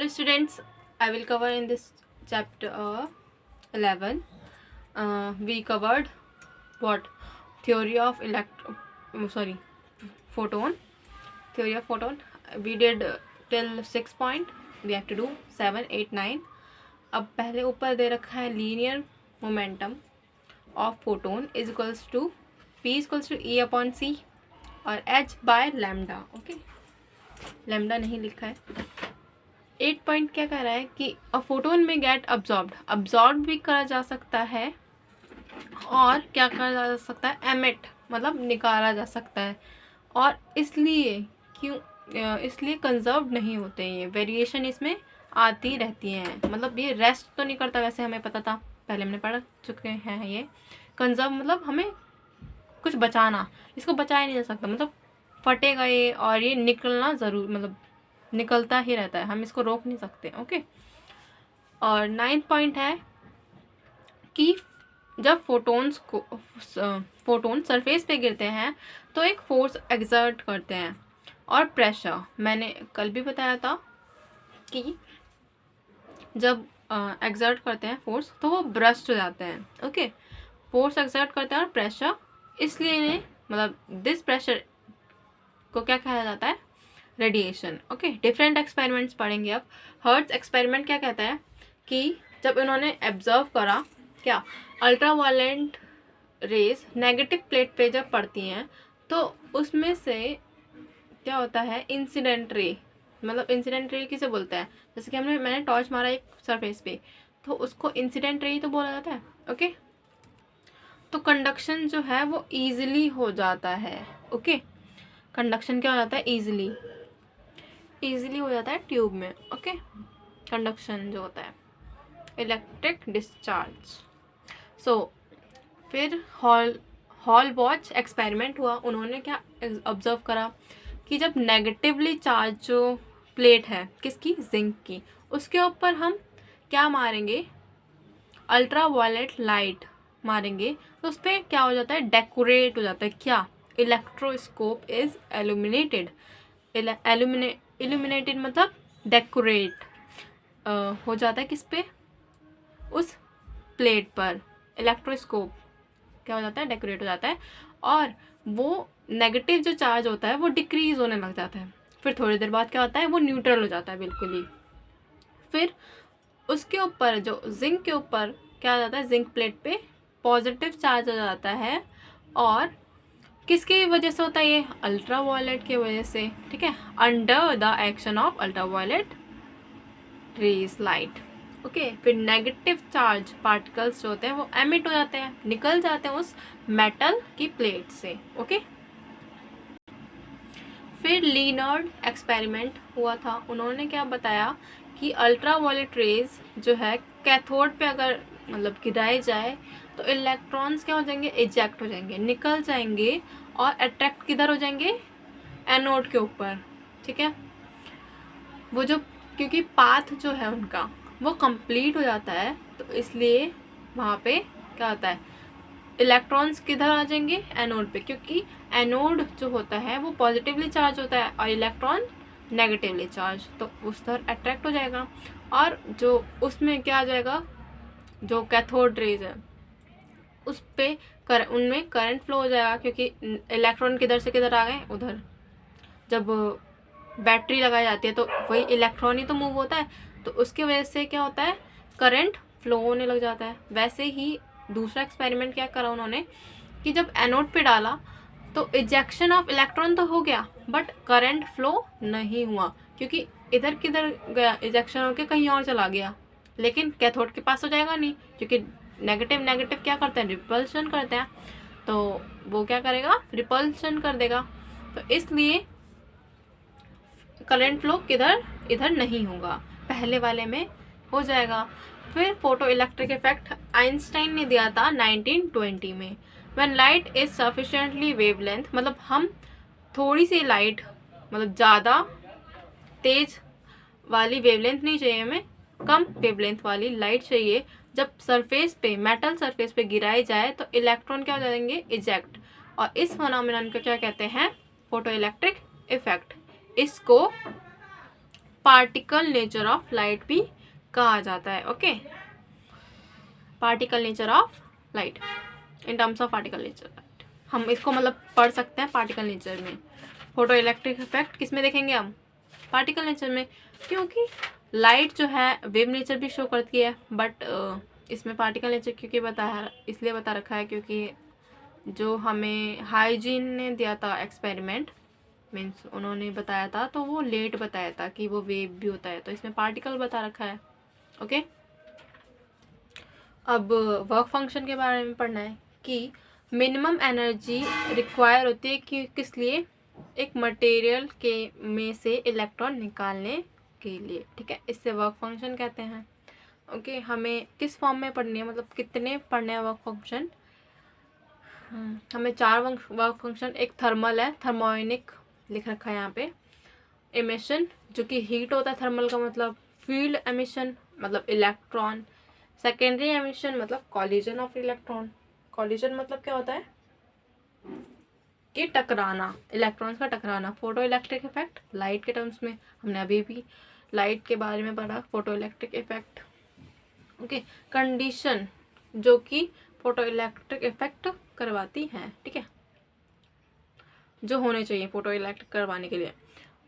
students, I will cover in this chapter 11. We covered what? Theory of photon. Theory of photon. We did till 6 point. We have to do 7, 8, 9. अब पहले ऊपर दे रखा है linear momentum of photon is equals to P equals to E upon C और H by lambda. Okay, lambda नहीं लिखा है. 8 पॉइंट क्या कह रहा है कि अ फोटोन में गेट अब्जॉर्ब भी करा जा सकता है और क्या करा जा सकता है, एमिट मतलब निकाला जा सकता है. और इसलिए इसलिए कंजर्व नहीं होते हैं, ये वेरिएशन इसमें आती रहती हैं. मतलब ये रेस्ट तो नहीं करता, वैसे हमें पता था, पहले हमने पढ़ चुके हैं. ये कंजर्व मतलब हमें कुछ बचाना, इसको बचाया नहीं जा सकता, मतलब फटेगा ये और ये निकलना ज़रूर, मतलब निकलता ही रहता है, हम इसको रोक नहीं सकते. ओके. और 9 पॉइंट है कि जब फोटोन सरफेस पे गिरते हैं तो एक फोर्स एक्सर्ट करते हैं और प्रेशर, मैंने कल भी बताया था कि जब एक्सर्ट करते हैं फोर्स तो वो ब्रस्ट हो जाते हैं. ओके, फोर्स एक्सर्ट करते हैं और प्रेशर, इसलिए इन्हें मतलब दिस प्रेशर को क्या कहा जाता है, रेडिएशन. ओके, डिफरेंट एक्सपेरिमेंट्स पढ़ेंगे अब. हर्ट्ज एक्सपेरिमेंट क्या कहता है कि जब इन्होंने ऑब्जर्व करा क्या, अल्ट्रावायलेंट रेज नेगेटिव प्लेट पे जब पड़ती हैं तो उसमें से क्या होता है, इंसिडेंट रे. मतलब इंसिडेंट रे किसे बोलते हैं, जैसे कि मैंने टॉर्च मारा एक सरफेस पे तो उसको इंसिडेंट रे ही तो बोला जाता है. ओके, तो कंडक्शन जो है वो ईजिली हो जाता है. ओके, कंडक्शन क्या हो जाता है, ईजिली हो जाता है ट्यूब में. ओके, कंडक्शन जो होता है, इलेक्ट्रिक डिस्चार्ज. सो फिर हॉल वॉच एक्सपेरिमेंट हुआ. उन्होंने क्या ऑब्जर्व करा कि जब नेगेटिवली चार्ज जो प्लेट है किसकी, जिंक की, उसके ऊपर हम क्या मारेंगे, अल्ट्रा वायलेट लाइट मारेंगे तो उस पर क्या हो जाता है, डेकोरेट हो जाता है. क्या, इलेक्ट्रोस्कोप इज एल्यूमिनेटेड. इल्यूमिनेटेड मतलब डेकोरेट हो जाता है किस पे, उस प्लेट पर. इलेक्ट्रोस्कोप क्या हो जाता है, डेकोरेट हो जाता है और वो नेगेटिव जो चार्ज होता है वो डिक्रीज होने लग जाता है. फिर थोड़ी देर बाद क्या होता है, वो न्यूट्रल हो जाता है बिल्कुल ही. फिर उसके ऊपर जो जिंक के ऊपर क्या हो जाता है, जिंक प्लेट पे पॉजिटिव चार्ज हो जाता है. और किसकी वजह से होता है ये, अल्ट्रा वायलेट की वजह से. ठीक है, under the action of ultra violet rays light. Okay, फिर नेगेटिव चार्ज पार्टिकल्स जो होते हैं वो एमिट हो जाते हैं, निकल जाते हैं उस मेटल की प्लेट से. ओके, फिर लीनार्ड एक्सपेरिमेंट हुआ था. उन्होंने क्या बताया कि अल्ट्रा वायलेट रेज जो है कैथोड पे अगर मतलब गिराए जाए तो इलेक्ट्रॉन्स क्या हो जाएंगे, इजेक्ट हो जाएंगे, निकल जाएंगे और अट्रैक्ट किधर हो जाएंगे, एनोड के ऊपर. ठीक है, वो जो क्योंकि पाथ जो है उनका वो कंप्लीट हो जाता है तो इसलिए वहाँ पे क्या होता है, इलेक्ट्रॉन्स किधर आ जाएंगे, एनोड पे, क्योंकि एनोड जो होता है वो पॉजिटिवली चार्ज होता है और इलेक्ट्रॉन नेगेटिवली चार्ज, तो उस तरह अट्रैक्ट हो जाएगा. और जो उसमें क्या आ जाएगा, जो कैथोड रेज है उस पे उनमें करंट फ्लो हो जाएगा, क्योंकि इलेक्ट्रॉन किधर से किधर आ गए, उधर. जब बैटरी लगाई जाती है तो वही इलेक्ट्रॉन ही तो मूव होता है, तो उसकी वजह से क्या होता है, करंट फ्लो होने लग जाता है. वैसे ही दूसरा एक्सपेरिमेंट क्या करा उन्होंने कि जब एनोड पे डाला तो इजेक्शन ऑफ इलेक्ट्रॉन तो हो गया बट करंट फ्लो नहीं हुआ, क्योंकि इधर किधर गया, इजेक्शन होके कहीं और चला गया. लेकिन कैथोड के पास हो जाएगा नहीं, क्योंकि नेगेटिव क्या करते हैं, रिपल्शन करते हैं, तो वो क्या करेगा, रिपल्शन कर देगा. तो इसलिए करंट फ्लो किधर, इधर नहीं होगा, पहले वाले में हो जाएगा. फिर फोटो इलेक्ट्रिक इफेक्ट आइंस्टाइन ने दिया था 1920 में. When light is sufficiently wavelength, मतलब हम थोड़ी सी लाइट, मतलब ज़्यादा तेज वाली वेवलेंथ नहीं चाहिए हमें, कम वेवलेंथ वाली लाइट चाहिए. जब सरफेस पे, मेटल सरफेस पे गिराई जाए तो इलेक्ट्रॉन क्या हो जाएंगे, इजेक्ट. और इस फिनोमेनन को क्या कहते हैं, फोटो इलेक्ट्रिक इफेक्ट. इसको पार्टिकल नेचर ऑफ लाइट भी कहा जाता है। Okay, particle nature of light, in terms of particle nature, हम इसको मतलब पढ़ सकते हैं पार्टिकल नेचर में। फोटो इलेक्ट्रिक इफेक्ट किस में देखेंगे हम? पार्टिकल नेचर में, क्योंकि लाइट जो है वेव नेचर भी शो करती है, बट इसमें पार्टिकल नेचर क्योंकि बताया, इसलिए बता रखा है क्योंकि जो हमें हाइजीन ने दिया था एक्सपेरिमेंट, मीन्स उन्होंने बताया था तो वो लेट बताया था कि वो वेव भी होता है, तो इसमें पार्टिकल बता रखा है। ओके, अब वर्क फंक्शन के बारे में पढ़ना है कि मिनिमम एनर्जी रिक्वायर होती है कि किस लिए? एक मटेरियल के में से इलेक्ट्रॉन निकालने के लिए। ठीक है, इससे वर्क फंक्शन कहते हैं। ओके, हमें किस फॉर्म में पढ़नी है, मतलब कितने पढ़ने हैं वर्क फंक्शन? हमें 4 वर्क फंक्शन, एक थर्मल है, थर्मोनिक लिख रखा है यहाँ पे, एमिशन जो कि हीट होता है, थर्मल का मतलब फील्ड एमिशन मतलब इलेक्ट्रॉन, सेकेंडरी एमिशन मतलब कॉलिजन ऑफ इलेक्ट्रॉन, कॉलिजन मतलब क्या होता है कि टकराना, इलेक्ट्रॉन्स का टकराना, फोटो इलेक्ट्रिक इफेक्ट लाइट के टर्म्स में, हमने अभी भी लाइट के बारे में पढ़ा, photo electric effect. Okay, condition जो कि फोटो इलेक्ट्रिक इफेक्ट करवाती हैं, ठीक है, जो होने चाहिए फोटो इलेक्ट्रिक करवाने के लिए,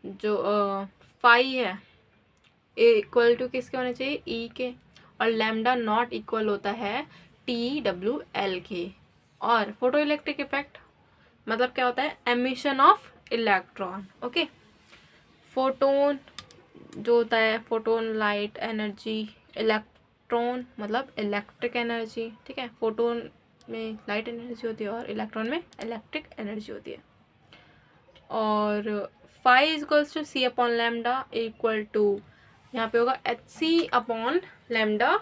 जो फाई है इक्वल टू किसके होने चाहिए? ई के, और लैम्डा नॉट इक्वल होता है TWL के। और फोटो इलेक्ट्रिक इफेक्ट मतलब क्या होता है? Emission of electron. Okay, photon जो होता है, फोटोन लाइट एनर्जी, इलेक्ट्रॉन मतलब इलेक्ट्रिक एनर्जी। ठीक है, फोटोन में लाइट एनर्जी होती है और इलेक्ट्रॉन में इलेक्ट्रिक एनर्जी होती है। और phi equals to C upon lambda equal to, यहाँ पे होगा HC upon lambda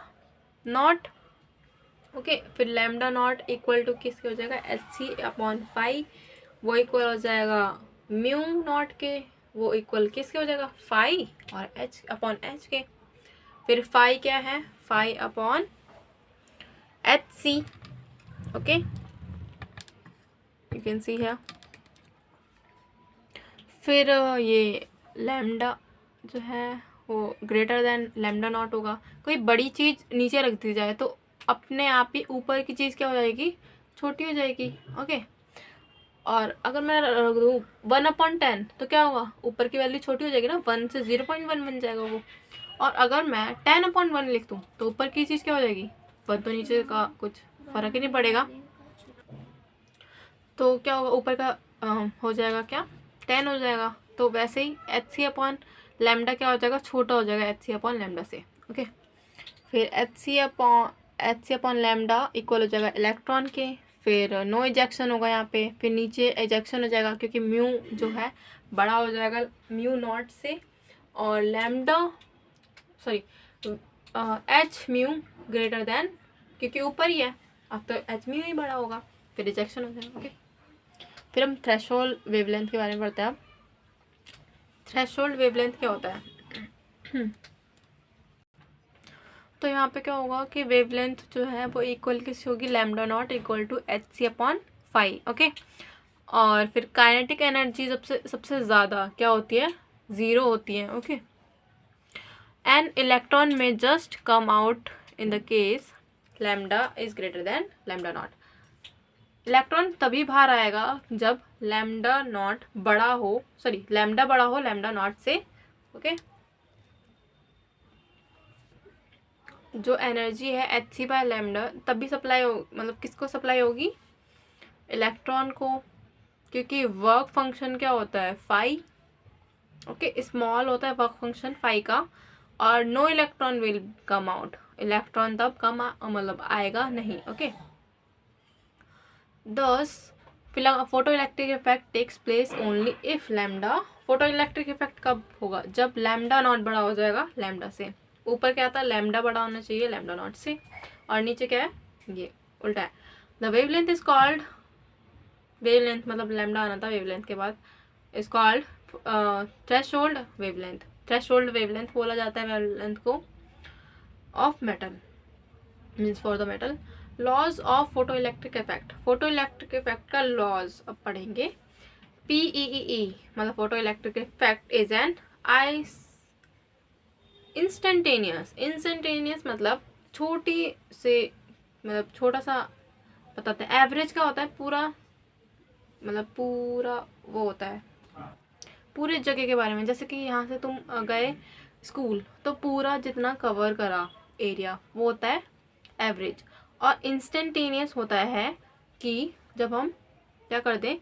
not. Okay, फिर लैम्डा नॉट इक्वल टू किसके हो जाएगा? HC अपॉन फाई, वो इक्वल हो जाएगा म्यू नॉट के, वो इक्वल किसके हो जाएगा? फाई और H अपॉन H के। फिर फाई क्या है? Phi upon HC। Okay, you can see है। फिर ये लैम्डा जो है वो ग्रेटर देन लैम्डा नॉट होगा। कोई बड़ी चीज़ नीचे रख दी जाए तो अपने आप ही ऊपर की चीज़ क्या हो जाएगी? छोटी हो जाएगी। ओके, और अगर मैं रख दूँ 1/10 तो क्या होगा? ऊपर की वैल्यू छोटी हो जाएगी ना, 1 से 0.1 बन जाएगा वो। और अगर मैं 10/1 लिख दूँ तो ऊपर की चीज़ क्या हो जाएगी? 1, तो नीचे का कुछ फर्क ही नहीं पड़ेगा, तो क्या होगा? ऊपर का हो जाएगा क्या? 10 हो जाएगा। तो वैसे ही HC अपॉन लैम्डा क्या हो जाएगा? छोटा हो जाएगा HC अपॉन लैम्डा से। ओके, फिर HC अपॉन लैम्डा इक्वल हो जाएगा इलेक्ट्रॉन के। फिर नो इजेक्शन होगा यहाँ पे, फिर नीचे इजेक्शन हो जाएगा क्योंकि म्यू जो है बड़ा हो जाएगा म्यू नॉट से, और lambda sorry H mu greater than, क्योंकि ऊपर ही है अब तो H म्यू ही बड़ा होगा, फिर रिजेक्शन हो जाएगा। ओके, फिर हम थ्रेशोल्ड वेवलेंथ के बारे में पढ़ते हैं। अब थ्रेशोल्ड वेवलेंथ क्या होता है? तो यहाँ पे क्या होगा कि वेवलेंथ जो है वो इक्वल किससे होगी? Lambda not equal to HC upon phi. Okay, और फिर काइनेटिक एनर्जी सबसे ज़्यादा क्या होती है? 0 होती है। ओके, एन इलेक्ट्रॉन में just come out in the case lambda is greater than lambda naught. Electron तभी बाहर आएगा जब लैम्डा नॉट बड़ा हो, सॉरी लैम्डा बड़ा हो लैम्डा नॉट से। ओके, जो एनर्जी है HC बाय लैम्डा तभी सप्लाई हो, मतलब किसको सप्लाई होगी? इलेक्ट्रॉन को, क्योंकि वर्क फंक्शन क्या होता है? फाई। ओके, स्मॉल होता है वर्क फंक्शन फाई का, और no electron will come out, electron तब कम मतलब आएगा नहीं। Okay, thus photo electric effect takes place only if lambda, photo electric effect कब होगा? जब लैम्डा नॉट बड़ा हो जाएगा लैम्डा से। ऊपर क्या था? लैम्डा बड़ा होना चाहिए लैम्डा नॉट से, और नीचे क्या है? ये उल्टा है। The wavelength is called, wavelength मतलब लैम्डा आना था वेवलेंथ के बाद, is called threshold wavelength. Threshold wavelength बोला जाता है वेवलेंथ को of metal, means for the metal. Laws of photo electric effect, photo electric effect का लॉज अब पढ़ेंगे। PEEE मतलब photo electric effect is an instantaneous मतलब छोटी से, मतलब छोटा सा बताते हैं। एवरेज क्या होता है, पूरा मतलब पूरा वो होता है पूरे जगह के बारे में। जैसे कि यहाँ से तुम गए स्कूल, तो पूरा जितना कवर करा एरिया वो होता है एवरेज। और इंस्टेंटेनियस होता है कि जब हम क्या कर दें,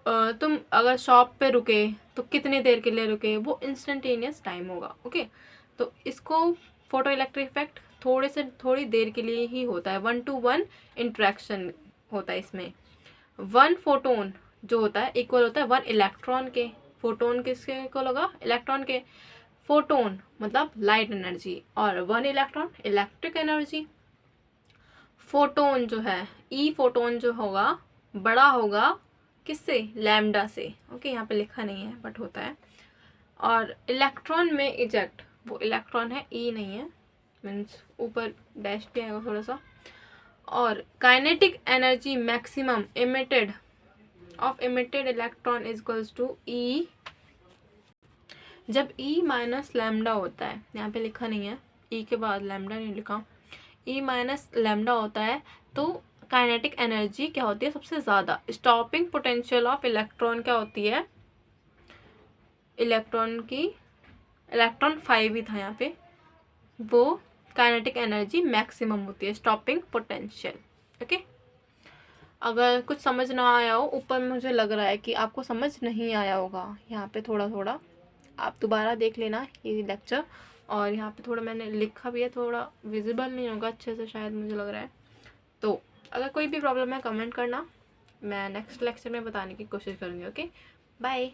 तुम अगर शॉप पे रुके तो कितनी देर के लिए रुके, वो इंस्टेंटेनियस टाइम होगा। ओके, तो इसको फोटो इलेक्ट्रिक इफेक्ट थोड़ी देर के लिए ही होता है, 1 to 1 इंट्रैक्शन होता है इसमें। 1 फोटोन जो होता है इक्वल होता है 1 इलेक्ट्रॉन के। फोटोन किसके इक्वल होगा, इलेक्ट्रॉन के। फोटोन मतलब लाइट एनर्जी, और 1 इलेक्ट्रॉन इलेक्ट्रिक एनर्जी। फोटोन जो है, ई फोटोन जो होगा बड़ा होगा किससे, लैम्डा से। ओके, यहाँ पे लिखा नहीं है बट होता है। और इलेक्ट्रॉन में इजेक्ट, वो इलेक्ट्रॉन है, ई नहीं है, मीन्स ऊपर डैश भी आएगा थोड़ा सा। और kinetic energy maximum emitted of emitted electron is equals to E. जब ई माइनस लैम्डा होता है, यहाँ पे लिखा नहीं है, ई के बाद लैम्डा नहीं लिखा, ई माइनस लैम्डा होता है, तो काइनेटिक एनर्जी क्या होती है सबसे ज़्यादा। स्टॉपिंग पोटेंशियल ऑफ इलेक्ट्रॉन क्या होती है, इलेक्ट्रॉन की, इलेक्ट्रॉन 5 ही था यहाँ पे, वो काइनेटिक एनर्जी मैक्सिमम होती है, स्टॉपिंग पोटेंशियल। ओके, अगर कुछ समझ ना आया हो, ऊपर मुझे लग रहा है कि आपको समझ नहीं आया होगा, यहाँ पे थोड़ा थोड़ा आप दोबारा देख लेना ये लेक्चर। और यहाँ पे थोड़ा मैंने लिखा भी है, थोड़ा विजिबल नहीं होगा अच्छे से शायद, मुझे लग रहा है। तो अगर कोई भी प्रॉब्लम है कमेंट करना, मैं नेक्स्ट लेक्चर में बताने की कोशिश करूँगी। Okay, bye.